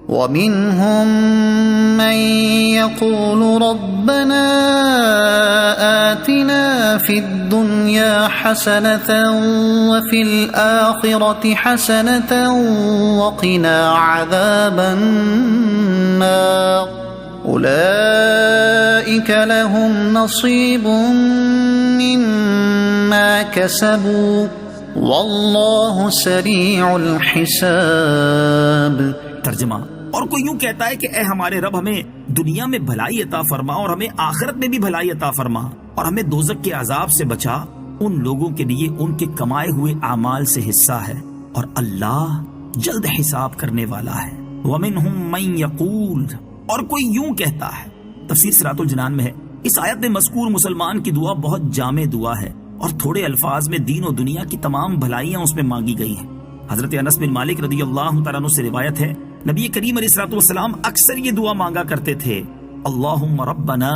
ومنهم من يقول ربنا آتنا في الدنيا حسنة وفي الآخرة حسنة وقنا عذاب النار أولئك لهم نصيب مما كسبوا والله سريع الحساب۔ ترجمہ، اور کوئی یوں کہتا ہے کہ اے ہمارے رب ہمیں دنیا میں بھلائی عطا فرما اور ہمیں آخرت میں بھی بھلائی عطا فرما اور ہمیں دوزخ کے عذاب سے بچا۔ ان لوگوں کے لیے ان کے کمائے ہوئے اعمال سے حصہ ہے اور اللہ جلد حساب کرنے والا ہے۔ وَمِنْهُمْ مَنْ يَقُولُ، اور کوئی یوں کہتا ہے۔ تفسیر صراط الجنان میں ہے، اس آیت میں مذکور مسلمان کی دعا بہت جامع دعا ہے اور تھوڑے الفاظ میں دین و دنیا کی تمام بھلائیاں اس میں مانگی گئی ہیں۔ حضرت انس بن مالک رضی اللہ تعالیٰ عنہ سے روایت ہے، نبی کریم علیہ الصلوۃ والسلام اکثر یہ دعا مانگا کرتے تھے، اللہم ربنا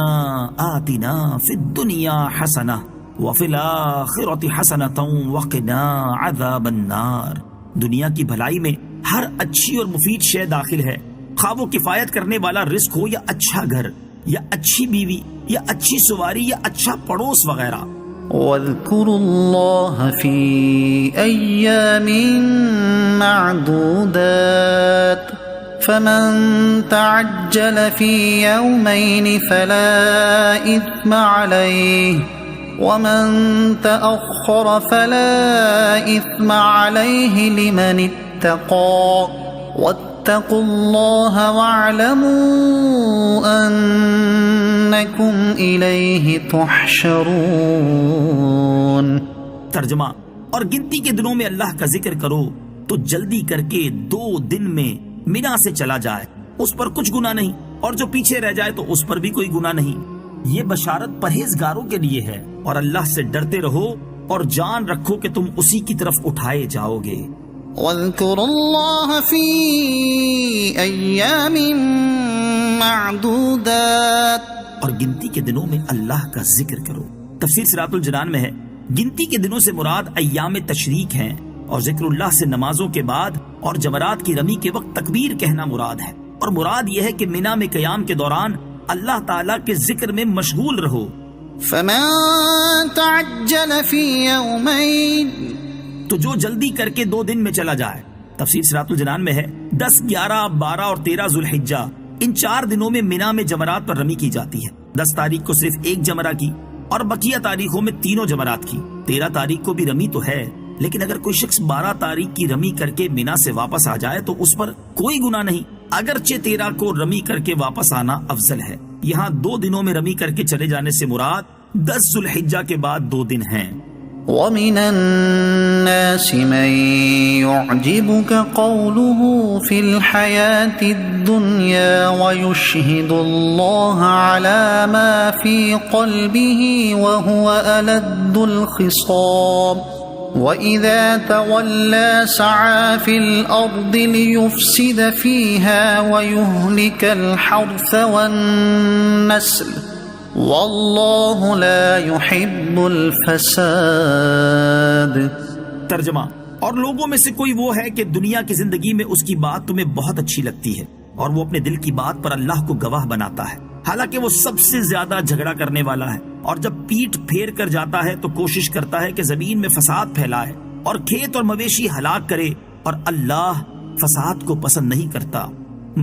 آتنا فی الدنیا حسنہ وفی الآخرۃ حسنۃ وقنا عذاب النار۔ دنیا کی بھلائی میں ہر اچھی اور مفید شے داخل ہے، خواہ وہ کفایت کرنے والا رزق ہو یا اچھا گھر یا اچھی بیوی یا اچھی سواری یا اچھا پڑوس وغیرہ۔ وَاذْكُرُوا اللَّهَ فِي أَيَّامٍ مَّعْدُودَاتٍ فَمَن تَعَجَّلَ فِي يَوْمَيْنِ فَلَا إِثْمَ عَلَيْهِ وَمَن تَأَخَّرَ فَلَا إِثْمَ عَلَيْهِ لِمَنِ اتَّقَىٰ وَاتَّقُوا اللَّهَ وَاعْلَمُوا أَنَّكُمْ إِلَيْهِ تُحْشَرُونَ۔ ترجمہ، اور گنتی کے دنوں میں اللہ کا ذکر کرو تو جلدی کر کے 2 دن میں مینا سے چلا جائے، اس پر کچھ گناہ نہیں، اور جو پیچھے رہ جائے تو اس پر بھی کوئی گناہ نہیں۔ یہ بشارت پرہیزگاروں کے لیے ہے، اور اللہ سے ڈرتے رہو اور جان رکھو کہ تم اسی کی طرف اٹھائے جاؤ گے۔ وَاذْكُرُوا اللَّهَ فِي أَيَّامٍ مَّعْدُودَاتٍ، اور گنتی کے دنوں میں اللہ کا ذکر کرو۔ تفسیر صراط الجنان میں ہے، گنتی کے دنوں سے مراد ایام تشریق ہیں، اور ذکر اللہ سے نمازوں کے بعد اور جمرات کی رمی کے وقت تکبیر کہنا مراد ہے، اور مراد یہ ہے کہ مینا میں قیام کے دوران اللہ تعالیٰ کے ذکر میں مشغول رہو۔ فَمَن تَعَجَّلَ فِي يَوْمَيْنِ، تو جو جلدی کر کے 2 دن میں چلا جائے۔ تفسیر صراط الجنان میں ہے، 10، 11، 12 اور 13 ذوالحجہ، ان 4 دنوں میں مینا میں جمرات پر رمی کی جاتی ہے۔ 10 تاریخ کو صرف 1 جمرہ کی اور بقیہ تاریخوں میں تینوں جمرات کی۔ 13 تاریخ کو بھی رمی تو ہے، لیکن اگر کوئی شخص 12 تاریخ کی رمی کر کے مینا سے واپس آ جائے تو اس پر کوئی گناہ نہیں، اگرچہ 13 کو رمی کر کے واپس آنا افضل ہے۔ یہاں 2 دنوں میں رمی کر کے چلے جانے سے مراد 10 ذوالحجہ کے بعد 2 دن ہیں۔ وَمِنَ النَّاسِ مَن يُعْجِبُكَ قَوْلُهُ فِي الْحَيَاةِ الدُّنْيَا وَيُشْهِدُ اللَّهَ عَلَى مَا فِي قَلْبِهِ وَهُوَ أَلَدُّ الْخِصَامِ وَإِذَا تَوَلَّى سَعَى فِي الْأَرْضِ لِيُفْسِدَ فِيهَا وَيُهْلِكَ الْحَرْثَ وَالنَّسْلَ وَاللَّهُ لَا يُحِبُّ الْفَسَادَ۔ ترجمہ، اور لوگوں میں سے کوئی وہ ہے کہ دنیا کی زندگی میں اس کی بات تمہیں بہت اچھی لگتی ہے اور وہ اپنے دل کی بات پر اللہ کو گواہ بناتا ہے، حالانکہ وہ سب سے زیادہ جھگڑا کرنے والا ہے، اور جب پیٹھ پھیر کر جاتا ہے تو کوشش کرتا ہے کہ زمین میں فساد پھیلائے اور کھیت اور مویشی ہلاک کرے، اور اللہ فساد کو پسند نہیں کرتا۔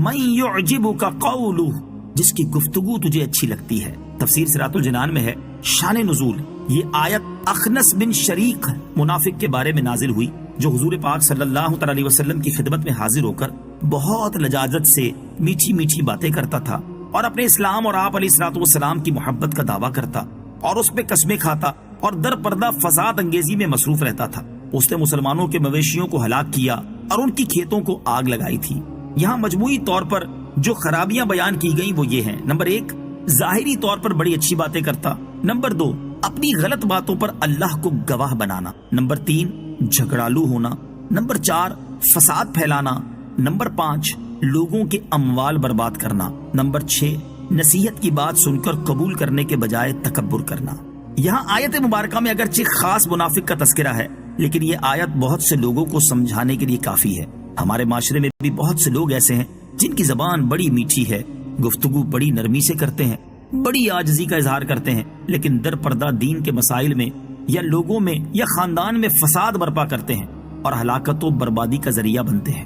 من یعجبک قولہ، جس کی گفتگو تجھے اچھی لگتی ہے۔ تفسیر صراط الجنان میں ہے، شان نزول، یہ آیت اخنس بن شریق منافق کے بارے میں نازل ہوئی، جو حضور پاک صلی اللہ علیہ وسلم کی خدمت میں حاضر ہو کر بہت لجاجت سے میٹھی میٹھی باتیں کرتا تھا اور اپنے اسلام اور آپ علیہ الصلوۃ والسلام کی محبت کا دعویٰ کرتا اور اس پہ قسمیں کھاتا اور در پردہ فساد انگیزی میں مصروف رہتا تھا۔ اس نے مسلمانوں کے مویشیوں کو ہلاک کیا اور ان کی کھیتوں کو آگ لگائی تھی۔ یہاں مجموعی طور پر جو خرابیاں بیان کی گئیں وہ یہ ہیں: نمبر 1، ظاہری طور پر بڑی اچھی باتیں کرتا۔ نمبر 2، اپنی غلط باتوں پر اللہ کو گواہ بنانا۔ نمبر 3، جھگڑالو ہونا۔ نمبر 4، فساد پھیلانا۔ نمبر 5، لوگوں کے اموال برباد کرنا۔ نمبر 6، نصیحت کی بات سن کر قبول کرنے کے بجائے تکبر کرنا۔ یہاں آیت مبارکہ میں اگرچہ خاص منافق کا تذکرہ ہے، لیکن یہ آیت بہت سے لوگوں کو سمجھانے کے لیے کافی ہے۔ ہمارے معاشرے میں بھی بہت سے لوگ ایسے ہیں جن کی زبان بڑی میٹھی ہے، گفتگو بڑی نرمی سے کرتے ہیں، بڑی عاجزی کا اظہار کرتے ہیں، لیکن در پردہ دین کے مسائل میں یا لوگوں میں یا خاندان میں فساد برپا کرتے ہیں اور ہلاکت و بربادی کا ذریعہ بنتے ہیں۔